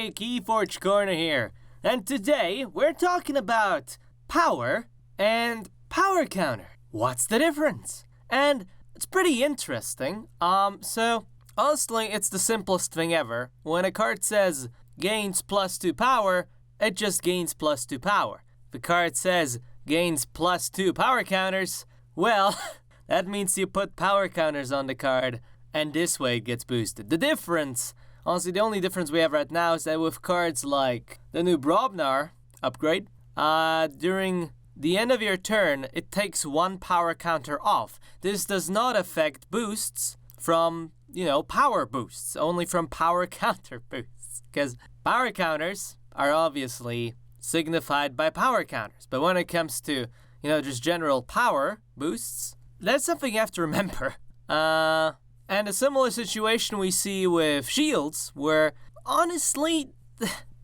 everybody, Keyforge Corner here, and today we're talking about power and power counter. What's the difference? And it's pretty interesting. So honestly, it's the simplest thing ever. When a card says gains +2 power, it just gains +2 power. If the card says gains +2 power counters, well, that means you put power counters on the card, and this way it gets boosted. The difference, honestly, the only difference we have right now is that with cards like the new Brobnar upgrade, during the end of your turn, it takes 1 power counter off. This does not affect boosts from, power boosts, only from power counter boosts. Because power counters are obviously signified by power counters. But when it comes to, just general power boosts, that's something you have to remember. And a similar situation we see with shields, where honestly,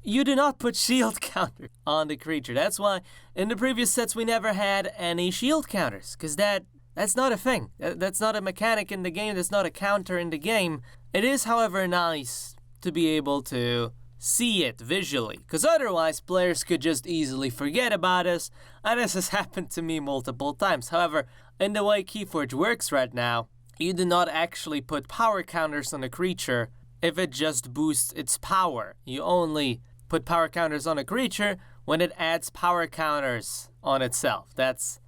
you do not put shield counter on the creature. That's why in the previous sets we never had any shield counters, because that's not a thing. That's not a mechanic in the game. That's not a counter in the game. It is, however, nice to be able to see it visually, because otherwise players could just easily forget about us, and this has happened to me multiple times. However, in the way Keyforge works right now, you do not actually put power counters on a creature if it just boosts its power. You only put power counters on a creature when it adds power counters on itself. That's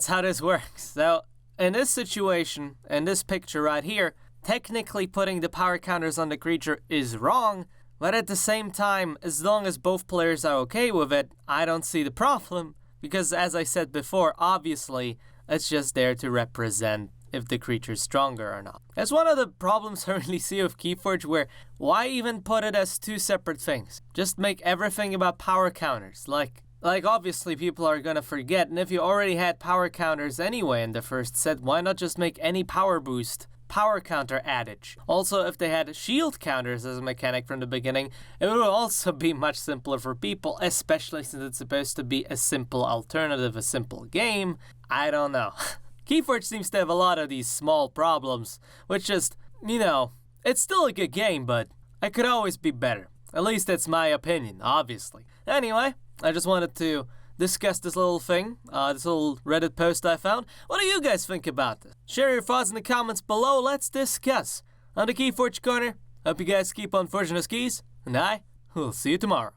how this works. So in this situation, in this picture right here, technically putting the power counters on the creature is wrong, but at the same time, as long as both players are okay with it, I don't see the problem, because as I said before, obviously, it's just there to represent if the creature's stronger or not. That's one of the problems I really see with Keyforge, where why even put it as 2 separate things? Just make everything about power counters. Like obviously people are gonna forget, and if you already had power counters anyway in the first set, why not just make any power boost power counter adage? Also, if they had shield counters as a mechanic from the beginning, it would also be much simpler for people, especially since it's supposed to be a simple alternative, a simple game. I don't know. Keyforge seems to have a lot of these small problems, which just, it's still a good game, but it could always be better. At least that's my opinion, obviously. Anyway, I just wanted to discuss this little thing, this little Reddit post I found. What do you guys think about this? Share your thoughts in the comments below. Let's discuss. On the Keyforge Corner, hope you guys keep on forging those keys, and I will see you tomorrow.